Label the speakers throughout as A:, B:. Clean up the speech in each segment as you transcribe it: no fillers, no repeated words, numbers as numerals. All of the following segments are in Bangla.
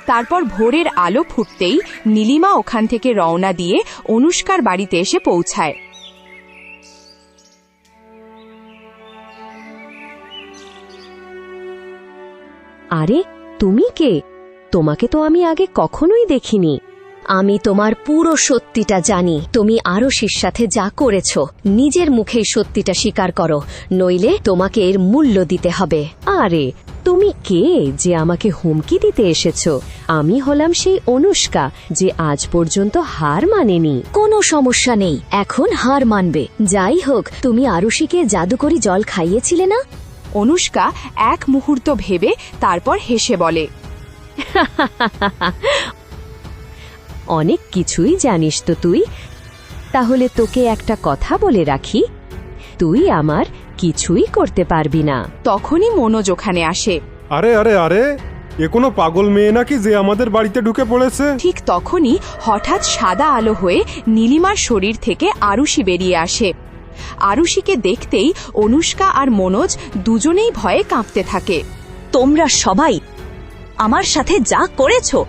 A: তারপর ভোরের আলো ফুটতেই নীলিমা ওখান থেকে রওনা দিয়ে অনুষ্কার বাড়িতে এসে পৌঁছায়।
B: আরে তুমি কে? তোমাকে তো আমি আগে কখনোই দেখিনি। আমি তোমার পুরো সত্যিটা জানি। তুমি আরশির সাথে যা করেছো, নিজের মুখেই সত্যিটা স্বীকার করো, নইলে তোমাকে এর মূল্য দিতে হবে। আরে তুমি কে যে আমাকে হুমকি দিতে এসেছো? আমি হলাম সেই অনুষ্কা যে আজ পর্যন্ত হার মানেনি। কোনো সমস্যা নেই, এখন হার মানবে। যাই হোক, তুমি আরশিকে জাদুকরি জল খাইয়েছিলে না?
A: অনুষ্কা এক মুহূর্ত ভেবে তারপর হেসে বলে,
B: অনেক কিছুই জানিস তো তুই। তাহলে তোকে একটা কথা বলে রাখি, তুই আমার কিছুই করতে পারবি না।
A: তখনই মনোজ ওখানে আসে।
C: আরে আরে আরে, এ কোনো পাগল মেয়ে নাকি যে আমাদের বাড়িতে ঢুকে পড়েছে?
A: ঠিক তখনই হঠাৎ সাদা আলো হয়ে নীলিমার শরীর থেকে আরুষি বেরিয়ে আসে। আরুষিকে দেখতেই অনুষ্কা আর মনোজ দুজনেই ভয়ে কাঁপতে থাকে।
D: তোমরা সবাই আমার সাথে যা করেছো,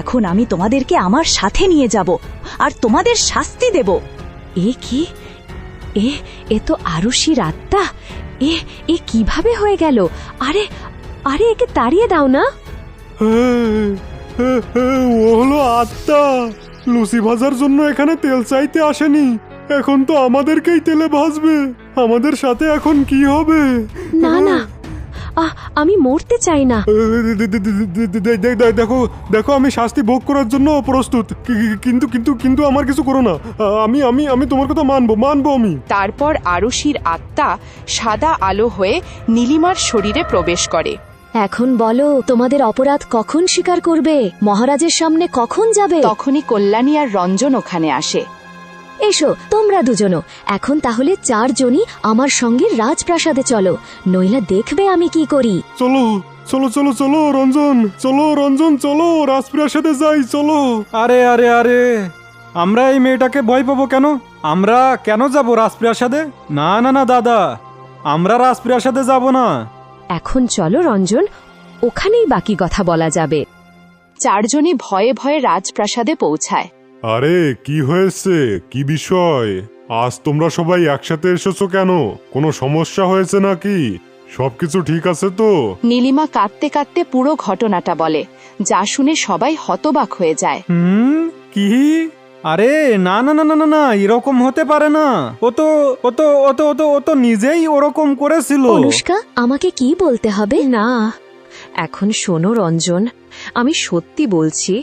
D: এখন আমি তোমাদেরকে আমার সাথে নিয়ে যাব আর তোমাদের শাস্তি দেব।
B: এ কি? এ তো আরুষির আত্মা। এ কিভাবে হয়ে গেল? আরে আরে, একে তাড়িয়ে দাও না।
C: ও হলো আত্মা। লুচি ভাজার জন্য এখানে তেল চাইতে আসেনি, এখন তো আমাদেরকেই তেলে ভাজবে। আমাদের সাথে এখন কি হবে?
B: না না, আমি মরতে চাই না।
C: দেখো দেখো, আমি শাস্তি ভোগ করার জন্য প্রস্তুত, কিন্তু কিন্তু কিন্তু আমার কিছু করো না। আমি আমি আমি তোমার কথা মানবো আমি।
A: তারপর আরুষির আত্মা সাদা আলো হয়ে নীলিমার শরীরে প্রবেশ করে।
B: এখন বলো, তোমাদের অপরাধ কখন স্বীকার করবে? মহারাজের সামনে কখন যাবে?
A: তখনই কল্যাণী আর রঞ্জন ওখানে আসে।
B: এসো তোমরা দুজনও, এখন তাহলে চারজনই আমার সঙ্গে রাজপ্রাসাদে চলো, নইলে দেখবে আমি কি করি।
C: চলো চলো চলো চলো রঞ্জন, চলো রাজপ্রাসাদে যাই, চলো।
E: আরে আরে আরে, আমরা এই মেয়েটাকে ভয় পাবো কেন? আমরা কেন যাব রাজপ্রাসাদে? না না না দাদা, আমরা রাজপ্রাসাদে যাব না।
B: এখন চলো রঞ্জন, ওখানেই বাকি কথা বলা যাবে।
A: চারজনই ভয়ে ভয়ে রাজপ্রাসাদে পৌঁছায়।
C: আরে কি হয়েছে, কি বিষয়? আজ তোমরা সবাই একসাথে এসেছো কেন? কোনো সমস্যা হয়েছে নাকি? সবকিছু ঠিক আছে তো?
A: নীলিমা কাঁদতে কাঁদতে পুরো ঘটনাটা বলে, যা শুনে সবাই হতবাক হয়ে যায়।
E: কি? আরে না না না না না না, এরকম হতে পারে না। ও তো নিজেই ওরকম করেছিল।
B: অনুষ্কা, আমাকে কি বলতে হবে? না, এখন শোনো রঞ্জন, আমি সত্যি বলছি,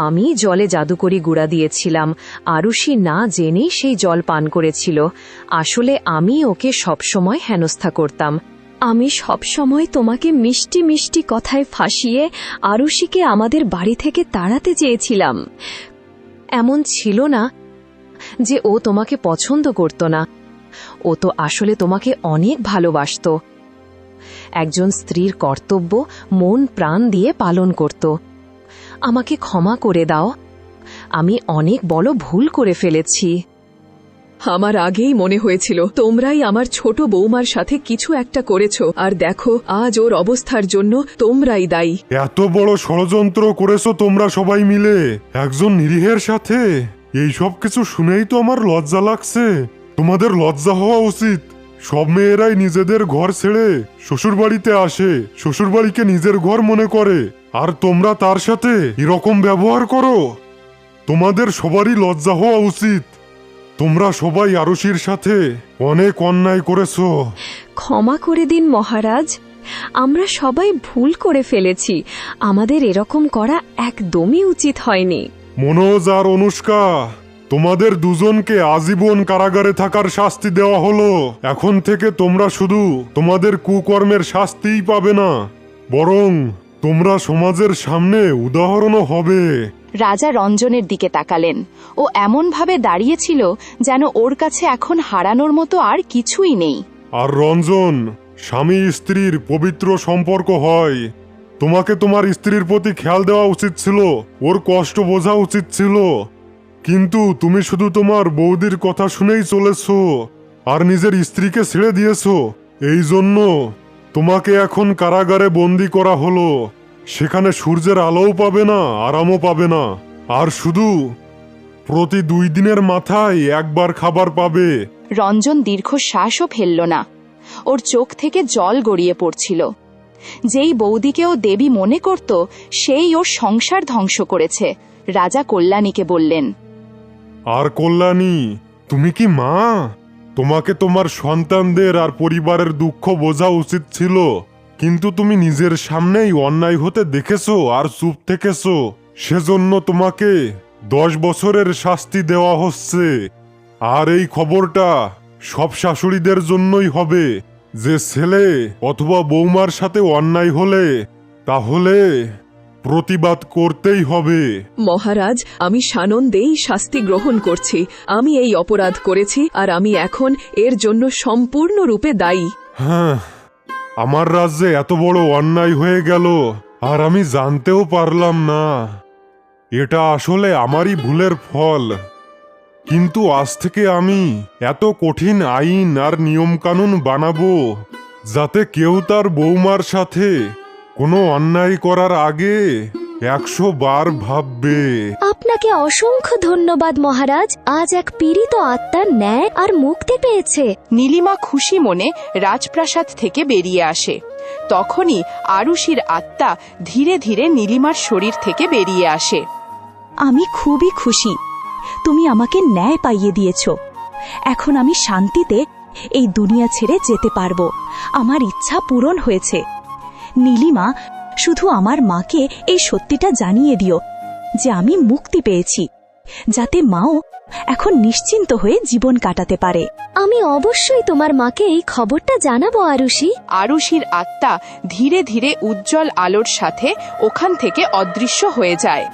B: আমি জলে জাদুকরি গুঁড়া দিয়েছিলাম। আরুষি না জেনেই সেই জল পান করেছিল। আসলে আমি ওকে সবসময় হেনস্থা করতাম। আমি সবসময় তোমাকে মিষ্টি মিষ্টি কথায় ফাঁসিয়ে আরুষিকে আমাদের বাড়ি থেকে তাড়াতে চেয়েছিলাম। এমন ছিল না যে ও তোমাকে পছন্দ করত না। ও তো আসলে তোমাকে অনেক ভালোবাসত। একজন স্ত্রীর কর্তব্য মন প্রাণ দিয়ে পালন করত। আমাকে ক্ষমা করে দাও, আমি অনেক বড় ভুল করে ফেলেছি।
F: আমার আগেই মনে হয়েছিল তোমরাই আমার ছোট বৌমার সাথে কিছু একটা করেছ, আর দেখো আজ ওর অবস্থার জন্য তোমরাই দায়ী।
C: এত বড় ষড়যন্ত্র করেছো তোমরা সবাই মিলে একজন নিরীহের সাথে। এই সব কিছু শুনেই তো আমার লজ্জা লাগছে। তোমাদের লজ্জা হওয়া উচিত। সব মেয়েরাই নিজেদের ঘর ছেড়ে শ্বশুরবাড়িতে আসে, শ্বশুরবাড়িকে নিজের ঘর মনে করে, আর তোমরা তার সাথে এরকম ব্যবহার করো। তোমাদের সবারই লজ্জা হওয়া উচিত। তোমরা সবাই আরুষির সাথে অনেক অন্যায় করেছো।
B: ক্ষমা করে দিন মহারাজ, আমরা সবাই ভুল করে ফেলেছি। আমাদের এরকম করা একদমই উচিত হয়নি।
C: মনোজ আর অনুষ্কা, তোমাদের দুজনকে আজীবন কারাগারে থাকার শাস্তি দেওয়া হলো। এখন থেকে তোমরা শুধু তোমাদের কুকর্মের শাস্তিই পাবে না, বরং তোমরা সমাজের সামনে উদাহরণও হবে।
A: রাজা রঞ্জনের দিকে তাকালেন। ও এমনভাবে দাঁড়িয়েছিল যেন ওর কাছে এখন হারানোর মতো আর কিছুই নেই।
C: আর রঞ্জন, স্বামী স্ত্রীর পবিত্র সম্পর্ক হয়। তোমাকে তোমার স্ত্রীর প্রতি খেয়াল দেওয়া উচিত ছিল, ওর কষ্ট বোঝা উচিত ছিল, কিন্তু তুমি শুধু তোমার বৌদির কথা শুনেই চলেছো আর নিজের স্ত্রীকে ছেড়ে দিয়েছো। এই জন্য তোমাকে এখন কারাগারে বন্দী করা হলো। সেখানে সূর্যের আলোও পাবে না, আরামও পাবে না, আর শুধু প্রতি 2 দিনের মাথায় একবার খাবার পাবে।
A: রঞ্জন দীর্ঘশ্বাসও ফেলল না। ওর চোখ থেকে জল গড়িয়ে পড়ছিল। যেই বৌদিকে ও দেবী মনে করত সেই ওর সংসার ধ্বংস করেছে। রাজা কল্যাণীকে বললেন,
C: আর কল্যাণী, তুমি কি মা? তোমাকে তোমার সন্তানদের আর পরিবারের দুঃখ বোঝা উচিত ছিল, কিন্তু তুমি নিজের সামনেই অন্যায় হতে দেখেছো আর চুপ থেকেছো। সেজন্য তোমাকে 10 বছরের শাস্তি দেওয়া হচ্ছে। আর এই খবরটা সব শাশুড়িদের জন্যই হবে। যে ছেলে অথবা বৌমার সাথে অন্যায় হলে তাহলে প্রতিবাদ করতেই হবে।
F: মহারাজ, আমি সানন্দেই শাস্তি গ্রহণ করছি। আমি এই অপরাধ করেছি আর আমি এখন এর জন্য সম্পূর্ণরূপে দায়ী।
C: হ্যাঁ, আমার রাজ্যে এত বড় অন্যায় হয়ে গেল আর আমি জানতেও পারলাম না। এটা আসলে আমারই ভুলের ফল। কিন্তু আজ থেকে আমি এত কঠিন আইন আর নিয়ম কানুন বানাবো যাতে কেউ তার বৌমার সাথে কোনো অন্যায় করার আগে 100 বার ভাববে।
G: আপনাকে অসংখ্য ধন্যবাদ মহারাজ। আজ এক পীড়িত আত্মার ন্যায় আর মুক্তি পেয়েছে।
A: নীলিমা খুশি মনে রাজপ্রাসাদ থেকে বেরিয়ে আসে। তখনই আরুষির আত্মা ধীরে ধীরে নীলিমার শরীর থেকে বেরিয়ে আসে।
D: আমি খুবই খুশি। তুমি আমাকে ন্যায় পাইয়ে দিয়েছ। এখন আমি শান্তিতে এই দুনিয়া ছেড়ে যেতে পারবো। আমার ইচ্ছা পূরণ হয়েছে। নীলিমা, শুধু আমার মাকে এই সত্যিটা জানিয়ে দিও যে আমি মুক্তি পেয়েছি, যাতে মাও এখন নিশ্চিন্ত হয়ে জীবন কাটাতে পারে।
G: আমি অবশ্যই তোমার মাকে এই খবরটা জানাবো আরুষি।
A: আরুষির আত্মা ধীরে ধীরে উজ্জ্বল আলোর সাথে ওখান থেকে অদৃশ্য হয়ে যায়।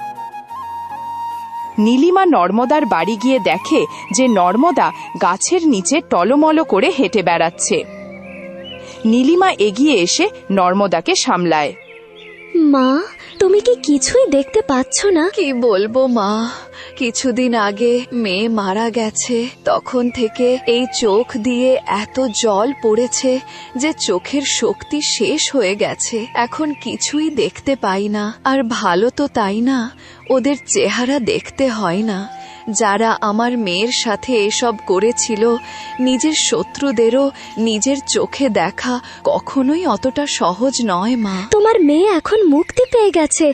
A: নীলিমা নর্মদার বাড়ি গিয়ে দেখে যে নর্মদা গাছের নিচে টলমল করে হেঁটে বেড়াচ্ছে। নীলিমা এগিয়ে এসে নর্মদাকে সামলায়।
G: মা, তুমি কি কিছুই দেখতে পাচ্ছ না?
F: কি বলবো মা, কিছুদিন আগে মেয়ে মারা গেছে। তখন থেকে এই চোখ দিয়ে এত জল পড়েছে যে চোখের শক্তি শেষ হয়ে গেছে। এখন কিছুই দেখতে পাই না। আর ভালো তো তাই না, ওদের চেহারা দেখতে হয় না। যারা আমার মেয়ের সাথে এসব করেছিল, নিজের শত্রুদেরও নিজের চোখে দেখা কখনোই অতটা সহজ নয় মা।
G: তোমার মেয়ে এখন মুক্তি পেয়ে গেছে।